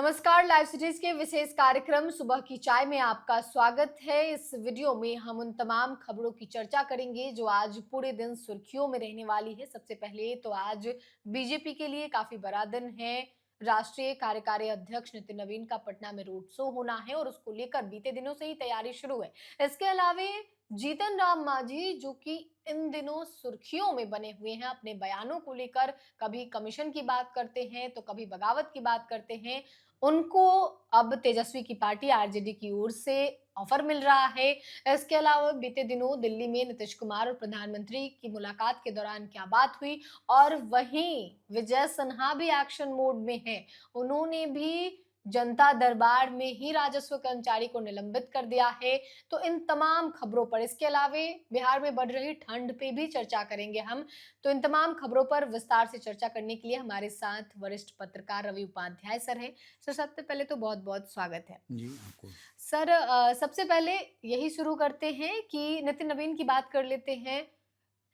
नमस्कार, live cities के विशेष कार्यक्रम सुबह की चाय में आपका स्वागत है। इस वीडियो में हम उन तमाम खबरों की चर्चा करेंगे जो आज पूरे दिन सुर्खियों में रहने वाली है। सबसे पहले तो आज बीजेपी के लिए काफी बड़ा दिन है। राष्ट्रीय कार्यकारी अध्यक्ष नितिन नवीन का पटना में रोड शो होना है और उसको लेकर बीते दिनों से ही तैयारी शुरू है। इसके अलावा जीतन राम मांझी जो कि इन दिनों सुर्खियों में बने हुए हैं अपने बयानों को लेकर, कभी कमीशन की बात करते हैं तो कभी बगावत की बात करते हैं। उनको अब तेजस्वी की पार्टी आरजेडी की ओर से ऑफर मिल रहा है। इसके अलावा बीते दिनों दिल्ली में नीतीश कुमार और प्रधानमंत्री की मुलाकात के दौरान क्या बात हुई, और वहीं विजय सिन्हा भी एक्शन मोड में हैं। उन्होंने भी जनता दरबार में ही राजस्व कर्मचारी को निलंबित कर दिया है। तो इन तमाम खबरों पर, इसके अलावा बिहार में बढ़ रही ठंड पे भी चर्चा करेंगे हम। तो इन तमाम खबरों पर विस्तार से चर्चा करने के लिए हमारे साथ वरिष्ठ पत्रकार रवि उपाध्याय सर हैं। सर, सबसे पहले तो बहुत बहुत स्वागत है जी आपको। सर। सबसे पहले यही शुरू करते हैं कि नितिन नवीन की बात कर लेते हैं।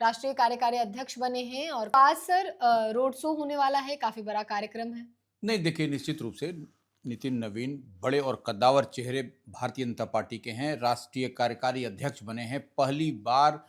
राष्ट्रीय कार्यकारी अध्यक्ष बने हैं और आज सर रोड शो होने वाला है, काफी बड़ा कार्यक्रम है। नहीं देखिए, निश्चित रूप से नितिन नवीन बड़े और कद्दावर चेहरे भारतीय जनता पार्टी के हैं। राष्ट्रीय कार्यकारी अध्यक्ष बने हैं, पहली बार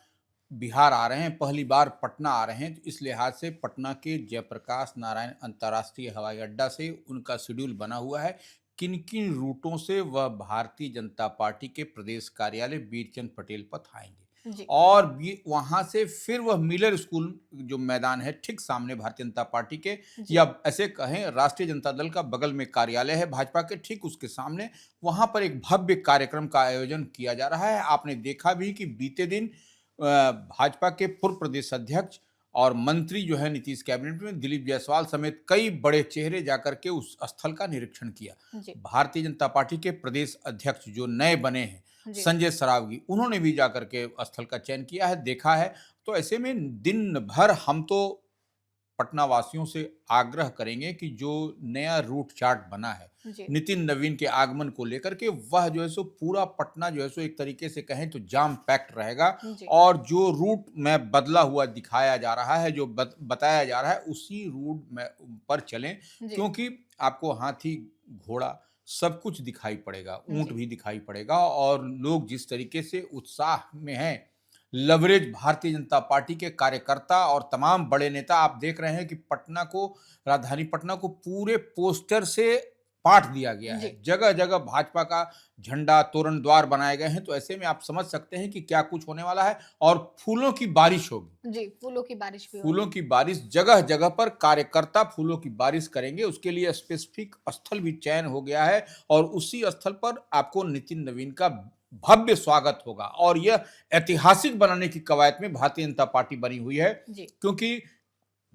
बिहार आ रहे हैं, पहली बार पटना आ रहे हैं। तो इस लिहाज से पटना के जयप्रकाश नारायण अंतर्राष्ट्रीय हवाई अड्डा से उनका शेड्यूल बना हुआ है। किन किन रूटों से वह भारतीय जनता पार्टी के प्रदेश कार्यालय बीरचंद पटेल पथ आएंगे जी और वहां से फिर वह मिलर स्कूल जो मैदान है ठीक सामने भारतीय जनता पार्टी के, जी या ऐसे कहें राष्ट्रीय जनता दल का बगल में कार्यालय है भाजपा के, ठीक उसके सामने वहां पर एक भव्य कार्यक्रम का आयोजन किया जा रहा है। आपने देखा भी कि बीते दिन भाजपा के पूर्व प्रदेश अध्यक्ष और मंत्री जो है नीतीश कैबिनेट में दिलीप जायसवाल समेत कई बड़े चेहरे जाकर के उस स्थल का निरीक्षण किया। जी भारतीय जनता पार्टी के प्रदेश अध्यक्ष जो नए बने हैं जी संजय सरावगी, उन्होंने भी जाकर के स्थल का चयन किया है, देखा है। तो ऐसे में दिन भर हम तो पटना वासियों से आग्रह करेंगे कि जो नया रूट चार्ट बना है जी नितिन नवीन के आगमन को लेकर के, वह जो है सो पूरा पटना जो है सो एक तरीके से कहें तो जाम पैक्ड रहेगा। जी और जो रूट में बदला हुआ दिखाया जा रहा है, जो बताया जा रहा है, उसी रूट में पर चलें। जी क्योंकि आपको हाथी, घोड़ा सब कुछ दिखाई पड़ेगा, ऊंट जी भी दिखाई पड़ेगा, और लोग जिस तरीके से उत्साह में हैं, लवरेज भारतीय जनता पार्टी के कार्यकर्ता और तमाम बड़े नेता आप देख रहे हैं कि पटना को, राजधानी पटना को पूरे पोस्टर से पाट दिया गया जी है। जगह जगह भाजपा का झंडा, तोरण द्वार बनाए गए हैं। तो ऐसे में आप समझ सकते हैं कि क्या कुछ होने वाला है। और फूलों की बारिश होगी, जी फूलों की बारिश भी फूलों होगी। की बारिश, जगह जगह पर कार्यकर्ता फूलों की बारिश करेंगे। उसके लिए स्पेसिफिक स्थल भी चयन हो गया है और उसी स्थल पर आपको नितिन नवीन का भव्य स्वागत होगा। और यह ऐतिहासिक बनाने की कवायद में भारतीय जनता पार्टी बनी हुई है, जी क्योंकि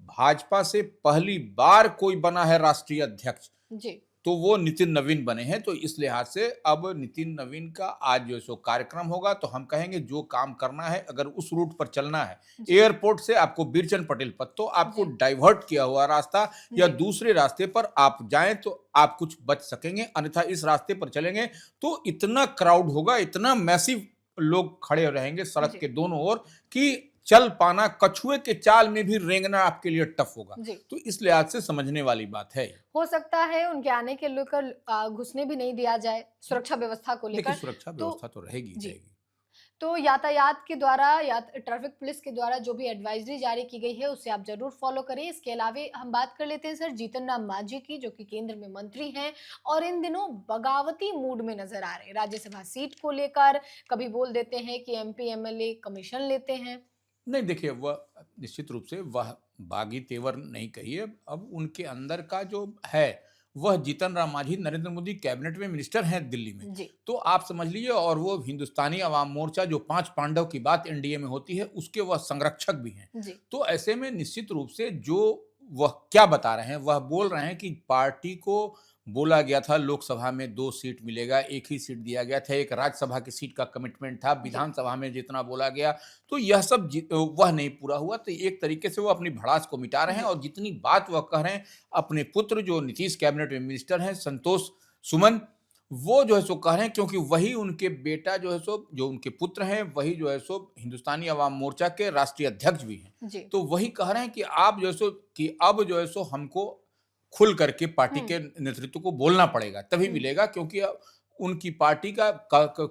भाजपा से पहली बार कोई बना है राष्ट्रीय अध्यक्ष, जी तो वो नितिन नवीन बने हैं। तो इस लिहाज से अब नितिन नवीन का आज जो सो कार्यक्रम होगा, तो हम कहेंगे जो काम करना है, अगर उस रूट पर चलना है, जी एयरपोर्ट से आपको बीरचंद पटेल पथ, तो आपको जी डाइवर्ट किया हुआ रास्ता या जी दूसरे रास्ते पर आप जाएं तो आप कुछ बच सकेंगे। अन्यथा इस रास्ते पर चलेंगे तो इतना क्राउड होगा, इतना मैसिव लोग खड़े रहेंगे सड़क जी के दोनों ओर कि चल पाना, कछुए के चाल में भी रेंगना आपके लिए टफ होगा। जी तो इस लिहाज से समझने वाली बात है। हो सकता है उनके आने के लेकर घुसने भी नहीं दिया जाए, सुरक्षा व्यवस्था को देखिए, लेकर। सुरक्षा तो व्यवस्था तो रहेगी ही जी, रहेगी। तो यातायात के द्वारा या ट्रैफिक पुलिस के द्वारा जो भी एडवाइजरी जारी की गई है उसे आप जरूर फॉलो करें। इसके अलावा हम बात कर लेते हैं सर जीतन राम मांझी की, जो कि केंद्र में मंत्री हैं और इन दिनों बगावती मूड में नजर आ रहे हैं। राज्यसभा सीट को लेकर कभी बोल देते हैं कि एमपी एमएलए कमीशन लेते हैं। नहीं देखिए, वह निश्चित रूप से वह बागी तेवर नहीं कहिए, अब उनके अंदर का जो है, वह जीतन राम मांझी नरेंद्र मोदी कैबिनेट में मिनिस्टर हैं दिल्ली में। जी तो आप समझ लीजिए, और वो हिंदुस्तानी अवाम मोर्चा जो 5 पांडव की बात एनडीए में होती है, उसके वह संरक्षक भी हैं। जी तो ऐसे में निश्चित रूप से जो वह क्या बता रहे हैं, वह बोल रहे हैं कि पार्टी को बोला गया था लोकसभा में 2 सीट मिलेगा, 1 ही सीट दिया गया था, एक राज्यसभा की सीट का कमिटमेंट था, जी विधानसभा में जितना बोला गया, तो यह सब वह नहीं पूरा हुआ। तो एक तरीके से वो अपनी भड़ास को मिटा रहे हैं। जी और जितनी बात वह कह रहे हैं, अपने पुत्र जो नीतीश कैबिनेट में मिनिस्टर हैं संतोष सुमन, वो जो है सो कह रहे हैं, क्योंकि वही उनके बेटा जो है सो, जो उनके पुत्र हैं, वही जो है सो हिंदुस्तानी अवाम मोर्चा के राष्ट्रीय अध्यक्ष भी हैं। जी तो वही कह रहे हैं कि आप जो है सो, कि अब जो है सो हमको खुल करके पार्टी के हम्म। नेतृत्व को बोलना पड़ेगा, तभी हम्म। मिलेगा। क्योंकि उनकी पार्टी का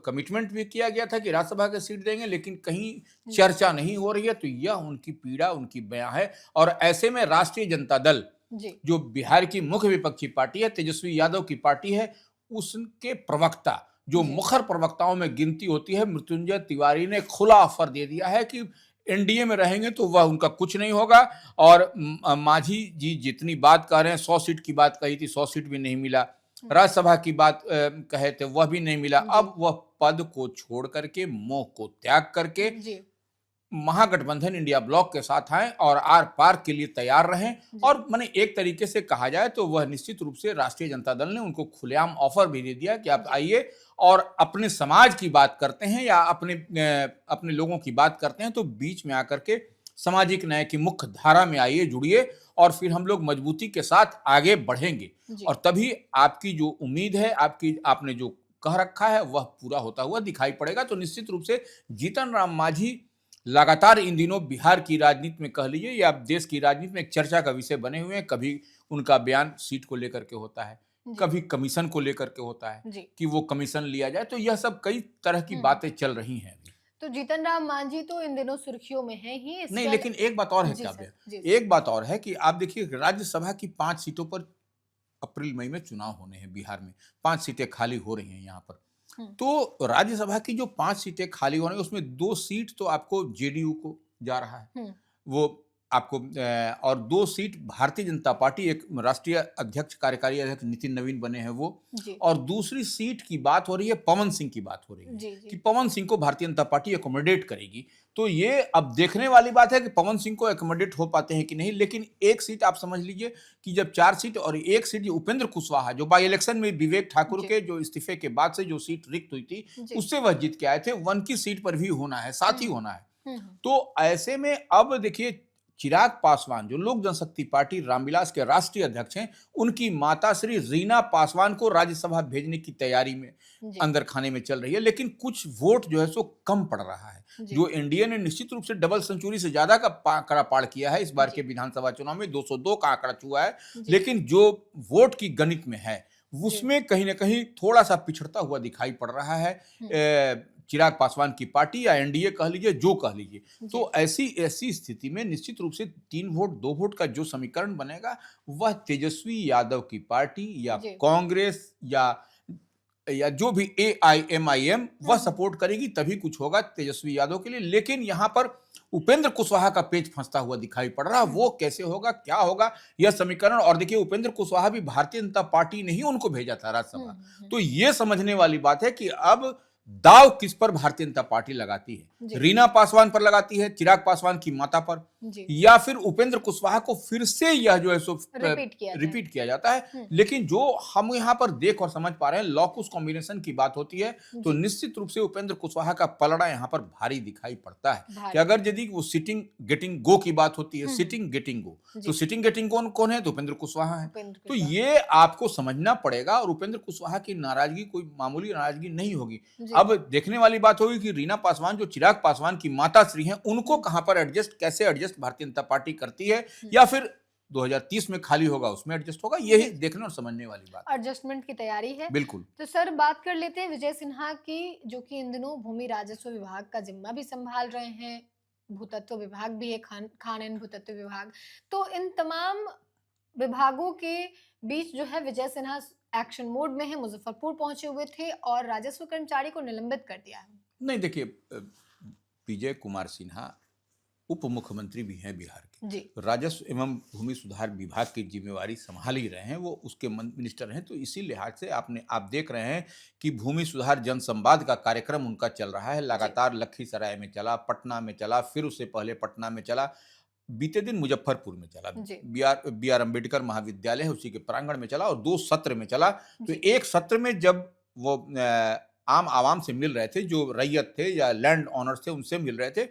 कमिटमेंट भी किया गया था कि राज्यसभा की सीट देंगे, लेकिन कहीं जी। चर्चा नहीं हो रही है। तो यह उनकी पीड़ा, उनकी बयां है। और ऐसे में राष्ट्रीय जनता दल, जी। जो बिहार की मुख्य विपक्षी पार्टी है, तेजस्वी यादव की पार्टी है, उसके प्रवक्ता, जो जी। मुखर प्रवक्ताओं में गिनती होती है, मृत्युंजय तिवारी ने खुला ऑफर दे दिया है कि एनडीए में रहेंगे तो वह उनका कुछ नहीं होगा। और मांझी जी जितनी बात कर रहे हैं, 100 सीट की बात कही थी, 100 सीट भी नहीं मिला। राज्यसभा की बात कहे थे, वह भी नहीं मिला। जी। अब वह पद को छोड़ करके, मोह को त्याग करके जी। महागठबंधन इंडिया ब्लॉक के साथ आए और आर पार के लिए तैयार रहें। जी। और मैंने एक तरीके से कहा जाए तो वह निश्चित रूप से राष्ट्रीय जनता दल ने उनको खुलेआम ऑफर भी दे दिया कि आप जी। आइए और अपने समाज की बात करते हैं या अपने लोगों की बात करते हैं, तो बीच में आकर के सामाजिक न्याय की मुख्य धारा में आइए, जुड़िए, और फिर हम लोग मजबूती के साथ आगे बढ़ेंगे। जी। और तभी आपकी जो उम्मीद है, आपने जो कह रखा है, वह पूरा होता हुआ दिखाई पड़ेगा। तो निश्चित रूप से जीतन राम मांझी लगातार इन दिनों बिहार की राजनीति में, कह लीजिए, या देश की राजनीति में एक चर्चा का विषय बने हुए हैं। कभी उनका बयान सीट को लेकर के होता है, जी। कभी कमीशन को लेकर के होता है जी। कि वो कमीशन लिया जाए। तो यह सब कई तरह की बातें चल रही हैं अभी। तो जीतन राम मांझी तो इन दिनों सुर्खियों में है ही। नहीं, लेकिन एक बात और है, जी काव्य, सर। जी। एक बात और है कि आप देखिए, राज्यसभा की 5 सीटों पर अप्रैल मई में चुनाव होने हैं बिहार में। 5 सीटें खाली हो रही हैं यहाँ पर। तो राज्यसभा की जो 5 सीटें खाली हो रही हैं, उसमें 2 सीट तो आपको जेडीयू को जा रहा है, वो आपको और 2 सीट भारतीय जनता पार्टी, एक राष्ट्रीय अध्यक्ष, कार्यकारी अध्यक्ष नितिन नवीन बने हैं वो, जी। और दूसरी सीट की बात हो रही है, पवन सिंह की बात हो रही है। जी। जी। कि पवन सिंह को भारतीय जनता पार्टी एकोमोडेट करेगी। तो ये अब देखने वाली बात है कि पवन सिंह को एकोमोडेट हो पाते हैं कि नहीं। लेकिन एक सीट आप समझ लीजिए कि जब 4 सीट, और एक सीट जो उपेंद्र कुशवाहा, जो बाई इलेक्शन में विवेक ठाकुर के जो इस्तीफे के बाद से जो सीट रिक्त हुई थी, उससे वह जीत के आए थे, वन की सीट पर भी होना है, साथ ही होना है। तो ऐसे में अब देखिए, चिराग पासवान, जो लोक जनशक्ति पार्टी रामविलास के राष्ट्रीय अध्यक्ष हैं, उनकी माता श्री रीना पासवान को राज्यसभा भेजने की तैयारी में अंदर खाने में चल रही है। लेकिन कुछ वोट जो है सो कम पड़ रहा है। जो एनडीए ने निश्चित रूप से डबल सेंचुरी से ज्यादा का आंकड़ा पार किया है इस बार के विधानसभा चुनाव में, 202 का आंकड़ा छुआ है। लेकिन जो वोट की गणित में है, उसमें कहीं ना कहीं थोड़ा सा पिछड़ता हुआ दिखाई पड़ रहा है चिराग पासवान की पार्टी, या एनडीए कह लीजिए, जो कह लीजिए। तो ऐसी स्थिति में निश्चित रूप से 3 वोट 2 वोट का जो समीकरण बनेगा, वह तेजस्वी यादव की पार्टी या कांग्रेस या जो भी AIMIM वह सपोर्ट करेगी, तभी कुछ होगा तेजस्वी यादव के लिए। लेकिन यहां पर उपेंद्र कुशवाहा का पेच फंसता हुआ दिखाई पड़ रहा है। वो कैसे होगा, क्या होगा, यह समीकरण। और देखिए, उपेंद्र कुशवाहा भी भारतीय जनता पार्टी ने ही उनको भेजा था राज्यसभा। तो ये समझने वाली बात है कि अब दाव किस पर भारतीय जनता पार्टी लगाती है। रीना पासवान पर लगाती है, चिराग पासवान की माता पर, या फिर उपेंद्र कुशवाहा को फिर से यह जो है सो रिपीट किया जाता है। लेकिन जो हम यहाँ पर देख और समझ पा रहे हैं, लॉकुस कॉम्बिनेशन की बात होती है, तो निश्चित रूप से उपेंद्र कुशवाहा का पलड़ा यहाँ पर भारी दिखाई पड़ता है। कि अगर यदि वो सिटिंग गेटिंग गो की बात होती है, सिटिंग गेटिंग गो, तो सिटिंग गेटिंग कौन है? तो उपेंद्र कुशवाहा है। तो ये आपको समझना पड़ेगा। और उपेंद्र कुशवाहा की नाराजगी कोई मामूली नाराजगी नहीं होगी। अब देखने वाली बात होगी कि रीना पासवान, जो चिराग पासवान की माता श्री हैं, उनको कहां पर कैसे एडजस्ट भारतीय जनता पार्टी करती है, या फिर 2030 में खाली होगा उसमें एडजस्ट होगा। यही देखने और समझने वाली बात, एडजस्टमेंट की तैयारी है। बिल्कुल। तो सर, बात कर लेते हैं विजय सिन्हा की, जो कि इन दिनों भूमि राजस्व विभाग का जिम्मा भी संभाल रहे हैं, भूतत्व विभाग भी है, खान एवं भूतत्व विभाग। तो इन तमाम विभागों के बीच जो है, विजय सिन्हा एक्शन मोड में है, मुजफ्फरपुर पहुंचे हुए थे और राजस्व कर्मचारी को निलंबित कर दिया है। नहीं, देखिए, विजय कुमार सिन्हा उप मुख्यमंत्री भी हैं बिहार के, राजस्व एवं भूमि सुधार विभाग की जिम्मेवारी संभाल ही रहे हैं, वो उसके मिनिस्टर हैं। तो इसी लिहाज से आप देख रहे हैं कि भूमि सुधार जनसंवाद का कार्यक्रम उनका चल रहा है। लगातार लखीसराय में चला, पटना में चला, फिर उससे पहले पटना में चला, बीते दिन मुजफ्फरपुर में चला, BR अम्बेडकर महाविद्यालय है उसी के प्रांगण में चला, और 2 सत्र में चला। तो एक सत्र में जब वो आम आवाम से मिल रहे थे, जो रैयत थे या लैंड ऑनर्स थे, उनसे मिल रहे थे,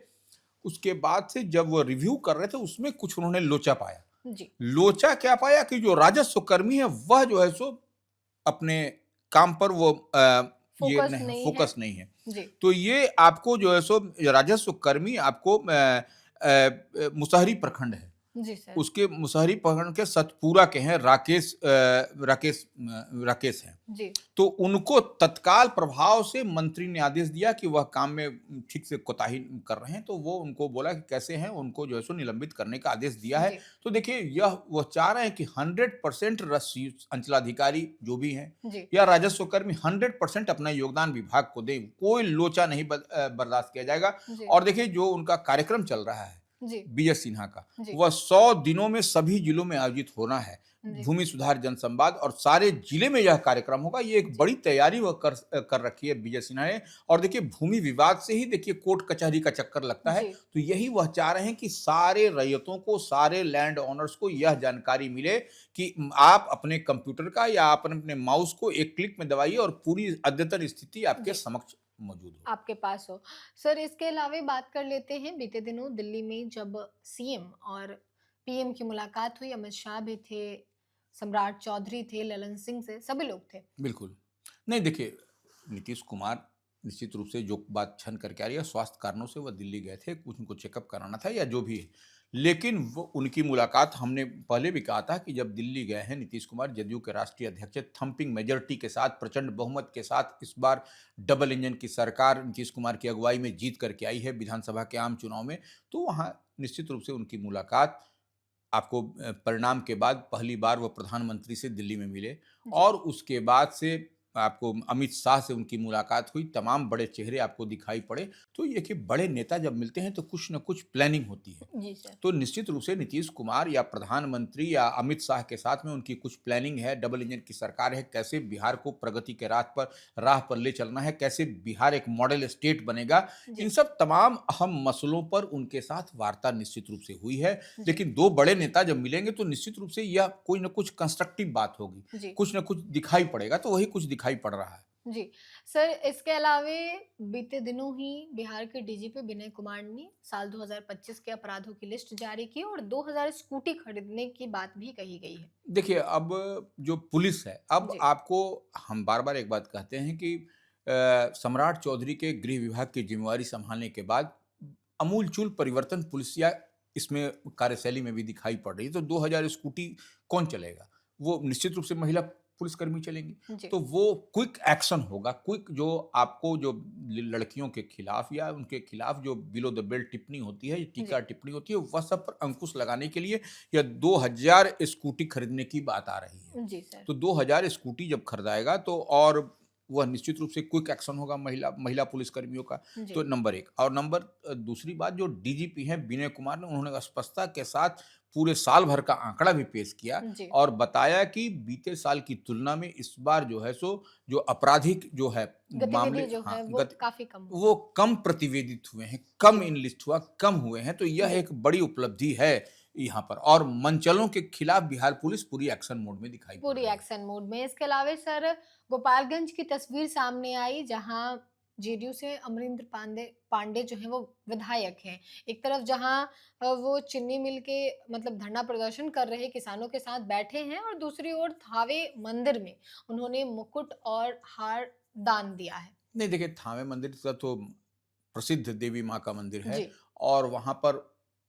उसके बाद से जब वो रिव्यू कर रहे थे, उसमें कुछ उन्होंने लोचा पाया। लोचा क्या पाया कि जो राजस्व कर्मी है, वह जो है सो अपने काम पर वो फोकस नहीं है। तो ये आपको जो है सो राजस्व कर्मी आपको मुसहरी प्रखंड है, जी सर। उसके मुसहरी प्रखंड के सतपुरा के हैं राकेश हैं। जी, तो उनको तत्काल प्रभाव से मंत्री ने आदेश दिया कि वह काम में ठीक से कोताही कर रहे हैं, तो वो उनको बोला कि कैसे हैं, उनको जो है सो निलंबित करने का आदेश दिया है। जी, तो देखिए यह वह चाह रहे हैं कि 100% अंचलाधिकारी जो भी हैं जी, या राजस्व कर्मी 100% अपना योगदान विभाग को दें, कोई लोचा नहीं बर्दाश्त किया जाएगा। जी, और देखिए जो उनका कार्यक्रम चल रहा है जी, बीएस सिन्हा का, जी, वह 100 दिनों में सभी जिलों में आयोजित होना है। जी, भूमि सुधार जनसंवाद और सारे जिले में यह कार्यक्रम होगा। ये एक जी, बड़ी तैयारी वह कर रखी है बीएस सिन्हा ने। और देखिए भूमि विवाद से ही देखिए कोर्ट कचहरी का चक्कर लगता है। जी, तो यही वह चाह रहे हैं कि सारे रैयतों को, सारे लैंड ओनर्स को यह जानकारी मिले कि आप अपने कंप्यूटर का या आप अपने माउस को एक क्लिक में दबाइए और पूरी अद्यतन स्थिति आपके जी, समक्ष मौजूद हो। आपके पास हो। सर इसके अलावा बात कर लेते हैं, बीते दिनों दिल्ली में जब सीएम और पीएम की मुलाकात हुई, अमित शाह भी थे, सम्राट चौधरी थे, ललन सिंह से सभी लोग थे। बिल्कुल। नहीं देखिए, नीतीश कुमार निश्चित रूप से जो बात छन करके आ रही है, स्वास्थ्य कारणों से वह दिल्ली गए थे, कुछ उनको चेकअप कराना था या जो भी है। लेकिन वो उनकी मुलाकात हमने पहले भी कहा था कि जब दिल्ली गए हैं नीतीश कुमार, जदयू के राष्ट्रीय अध्यक्ष, थंपिंग मेजॉरिटी के साथ, प्रचंड बहुमत के साथ इस बार डबल इंजन की सरकार नीतीश कुमार की अगुवाई में जीत करके आई है विधानसभा के आम चुनाव में। तो वहाँ निश्चित रूप से उनकी मुलाकात आपको परिणाम के बाद पहली बार वो प्रधानमंत्री से दिल्ली में मिले। जी, और उसके बाद से आपको अमित शाह से उनकी मुलाकात हुई, तमाम बड़े चेहरे आपको दिखाई पड़े। तो ये देखिए बड़े नेता जब मिलते हैं तो कुछ न कुछ प्लानिंग होती है। जी सर। तो निश्चित रूप से नीतीश कुमार या प्रधानमंत्री या अमित शाह के साथ में उनकी कुछ प्लानिंग है, डबल इंजन की सरकार है, कैसे बिहार को प्रगति के राह पर ले चलना है, कैसे बिहार एक मॉडल स्टेट बनेगा। इन जी, सब तमाम अहम मसलों पर उनके साथ वार्ता निश्चित रूप से हुई है। जी, लेकिन 2 बड़े नेता जब मिलेंगे तो निश्चित रूप से यह कोई न कुछ कंस्ट्रक्टिव बात होगी, जी, कुछ न कुछ दिखाई पड़ेगा, तो वही कुछ दिखाई पड़ रहा है। जी। सर इसके अलावे बीते दिनों ही बिहार के डीजीपी विनय कुमार ने साल 2025 के अपराधों की लिस्ट जारी की और 2000 स्कूटी खरीदने की बात भी कही गई है। देखिए, अब जो पुलिस है, अब जी, आपको हम बार-बार एक बात कहते हैं कि सम्राट चौधरी के गृह विभाग की ज़िम्मेवारी सँभालने के बाद अमूलचूल परिवर्तन पुलिसिया इसमें कार्यशैली में भी दिखाई पड़ रही है। तो 2000 स्कूटी कौन चलेगा? वो निश्चित रूप से महिला पुलिसकर्मी चलेंगी। जी, तो वो क्विक एक्शन होगा, क्विक जो आपको जो लड़कियों के खिलाफ या उनके खिलाफ जो बिलो द बेल्ट टिप्पणी होती है, जी, टीका-टिप्पणी होती है, वह सब पर अंकुश लगाने के लिए या 2000 स्कूटी खरीदने की बात आ रही है। जी सर। तो 2000 स्कूटी जब खरीदाएगा तो और वह निश्चित रूप से क्विक एक्शन होगा महिला महिला पुलिसकर्मियों का। जी, तो नंबर 1 और नंबर दूसरी बात जो डीजीपी हैं विनय कुमार ने उन्होंने स्पष्टता के साथ पूरे साल भर का आंकड़ा भी पेश किया जी। और बताया कि बीते साल की तुलना में इस बार जो है सो जो आपराधिक जो है गतिविधि मामले जो हाँ, है वो काफ़ी कम हुई। वो कम प्रतिवेदित हुए हैं, कम जी, इनलिस्ट हुआ, कम हुए हैं, तो यह जी, एक बड़ी उपलब्धि है यहाँ पर। और मनचलों के खिलाफ बिहार पुलिस पूरी एक्शन मोड में दिखाई पड़ पूरी रही है। एक्शन मोड में। इसके अलावा सर गोपालगंज की तस्वीर सामने आई जहां जेडीयू से अमरिंदर पांडे जो हैं वो विधायक हैं। एक तरफ जहां वो चीनी मिल के मतलब धरना प्रदर्शन कर रहे किसानों के साथ बैठे हैं और दूसरी ओर थावे मंदिर में उन्होंने मुकुट और हार दान दिया है। नहीं देखिए, थावे मंदिर का तो प्रसिद्ध देवी माँ का मंदिर है जी, और वहाँ पर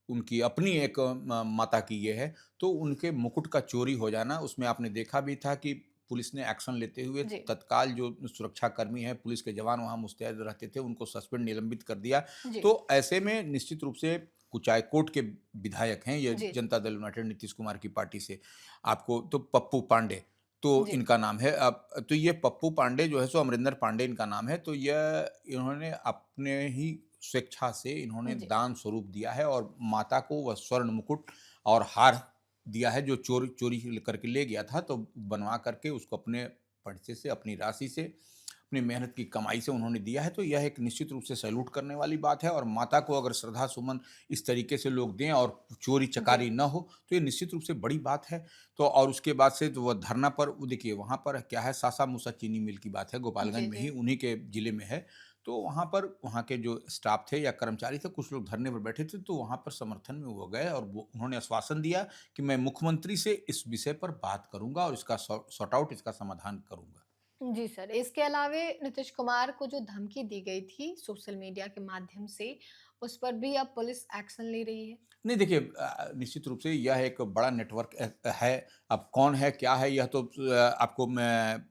उनकी अपनी एक माता की ये है, तो उनके मुकुट का चोरी हो जाना, उसमें आपने देखा भी था कि पुलिस ने एक्शन लेते हुए जी, तत्काल जो सुरक्षाकर्मी हैं, पुलिस के जवान वहाँ मुस्तैद रहते थे, उनको सस्पेंड निलंबित कर दिया। जी, तो ऐसे में निश्चित रूप से कुचायकोट के विधायक हैं, ये जी, जनता दल यूनाइटेड नीतीश कुमार की पार्टी से, आपको तो पप्पू पांडे, तो जी, इनका नाम है। अब तो ये पप्पू पांडे जो है सो अमरिंदर पांडे इनका नाम है, तो यह इन्होंने अपने ही स्वेच्छा से इन्होंने जी, दान स्वरूप दिया है और माता को वह स्वर्ण मुकुट और हार दिया है जो चोरी चोरी करके ले गया था, तो बनवा करके उसको अपने पैसे से, अपनी राशि से, अपनी मेहनत की कमाई से उन्होंने दिया है। तो यह एक निश्चित रूप से सैल्यूट करने वाली बात है और माता को अगर श्रद्धा सुमन इस तरीके से लोग दें और चोरी जी, चकारी ना हो तो ये निश्चित रूप से बड़ी बात है। तो और उसके बाद से तो वह धरना पर वो देखिए वहाँ पर क्या है, सासा मूसा चीनी मिल की बात है, जी, गोपालगंज में ही जी, उन्हीं के जिले में है। तो वहाँ पर वहाँ के जो स्टाफ थे या कर्मचारी थे, कुछ लोग धरने पर बैठे थे, तो वहाँ पर समर्थन में वो गए और वो उन्होंने आश्वासन दिया कि मैं मुख्यमंत्री से इस विषय पर बात करूँगा और इसका सॉर्ट आउट, इसका समाधान करूँगा। जी सर, इसके अलावे नीतीश कुमार को जो धमकी दी गई थी सोशल मीडिया के माध्यम से, उस पर भी अब पुलिस एक्शन ले रही है। नहीं देखिए, निश्चित रूप से यह एक बड़ा नेटवर्क है। अब कौन है, क्या है, यह तो आपको मैं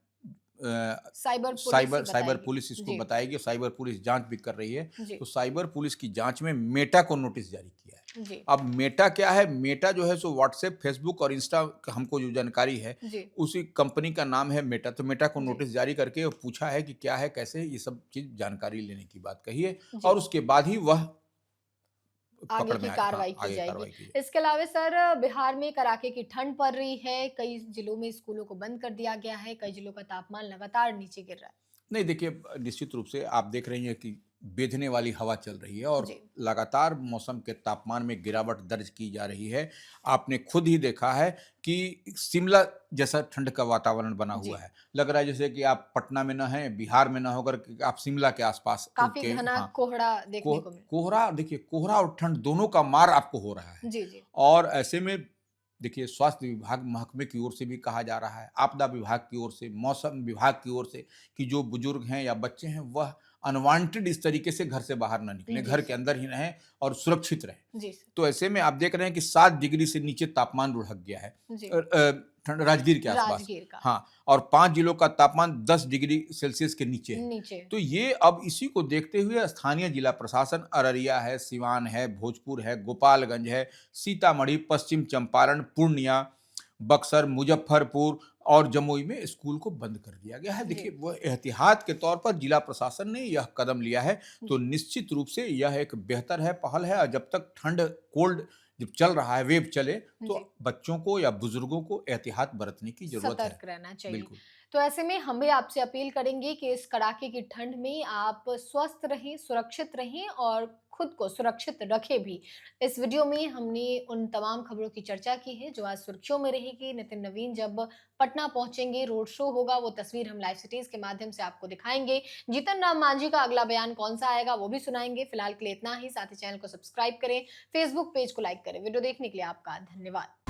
साइबर पुलिस ही साइबर साइबर बताएगी। पुलिस इसको जी, बताएगी। साइबर पुलिस जांच भी कर रही है। जी, तो साइबर पुलिस की जांच में मेटा को नोटिस जारी किया है। जी, अब मेटा क्या है? मेटा जो है सो व्हाट्सएप, फेसबुक और इंस्टा का हमको जो जानकारी है, जी, उसी कंपनी का नाम है मेटा। तो मेटा को जी, नोटिस जारी करके और पूछा है कि क्या है, कैसे है, ये सब चीज़ जानकारी लेने की बात कही है जी। और उसके बाद ही वह आगे पकड़ में की आए। हाँ, कार्रवाई की आगे जाएगी। कार्रवाई की जाए। इसके अलावा सर बिहार में कड़ाके की ठंड पड़ रही है, कई जिलों में स्कूलों को बंद कर दिया गया है, कई जिलों का तापमान लगातार नीचे गिर रहा है। नहीं देखिए, निश्चित रूप से आप देख रही हैं कि बेधने वाली हवा चल रही है और जी, लगातार मौसम के तापमान में गिरावट दर्ज की जा रही है। आपने खुद ही देखा है कि शिमला जैसा ठंड का वातावरण बना जी। हुआ है। लग रहा है जैसे कि आप पटना में ना हैं, बिहार में ना होकर के आप शिमला के आसपास काफ़ी के। घना हाँ, कोहरा देखने को मिला। कोहरा देखिए, कोहरा और ठंड दोनों का मार आपको हो रहा है। जी, जी। और ऐसे में देखिए, स्वास्थ्य विभाग महकमे की ओर से भी कहा जा रहा है, आपदा विभाग की ओर से, मौसम विभाग की ओर से कि जो बुजुर्ग हैं या बच्चे हैं वह अनवांटेड इस तरीके से घर से बाहर ना निकलें, जी, घर के सर। अंदर ही रहें और सुरक्षित रहें। जी, सर। तो ऐसे में आप देख रहे हैं कि 7 डिग्री से नीचे तापमान लुढ़क गया है। जी, ठंड राजगीर के आसपास। राजगीर का हाँ, और 5 जिलों का तापमान 10 डिग्री सेल्सियस के नीचे है। नीचे। तो ये अब इसी को देखते हुए स्थानीय जिला प्रशासन अररिया है, सिवान है, भोजपुर है, गोपालगंज है, सीतामढ़ी, पश्चिम चंपारण, पूर्णिया, बक्सर, मुजफ्फरपुर और जमुई में स्कूल को बंद कर दिया गया है। जी, देखिए, वह एहतियात के तौर पर जिला प्रशासन ने यह कदम लिया है। तो जी, निश्चित रूप से यह एक बेहतर है, पहल है और जब तक ठंड कोल्ड जब चल रहा है, वेव चले, जी। तो बच्चों को या बुजुर्गों को एहतियात बरतने की ज़रूरत है। सतर्क रहना चाहिए। बिल्कुल। तो ऐसे में हम भी आपसे अपील करेंगे कि इस कड़ाके की ठंड में आप स्वस्थ रहें, सुरक्षित रहें और खुद को सुरक्षित रखें भी। इस वीडियो में हमने उन तमाम खबरों की चर्चा की है जो आज सुर्खियों में रहेगी। नितिन नवीन जब पटना पहुंचेंगे, रोड शो होगा, वो तस्वीर हम लाइव सिटीज़ के माध्यम से आपको दिखाएँगे। जीतन राम मांझी का अगला बयान कौन-सा आएगा वो भी सुनाएँगे। फिलहाल के लिए इतना ही। साथ ही चैनल को सब्सक्राइब करें, फेसबुक पेज को लाइक करें। वीडियो देखने के लिए आपका धन्यवाद।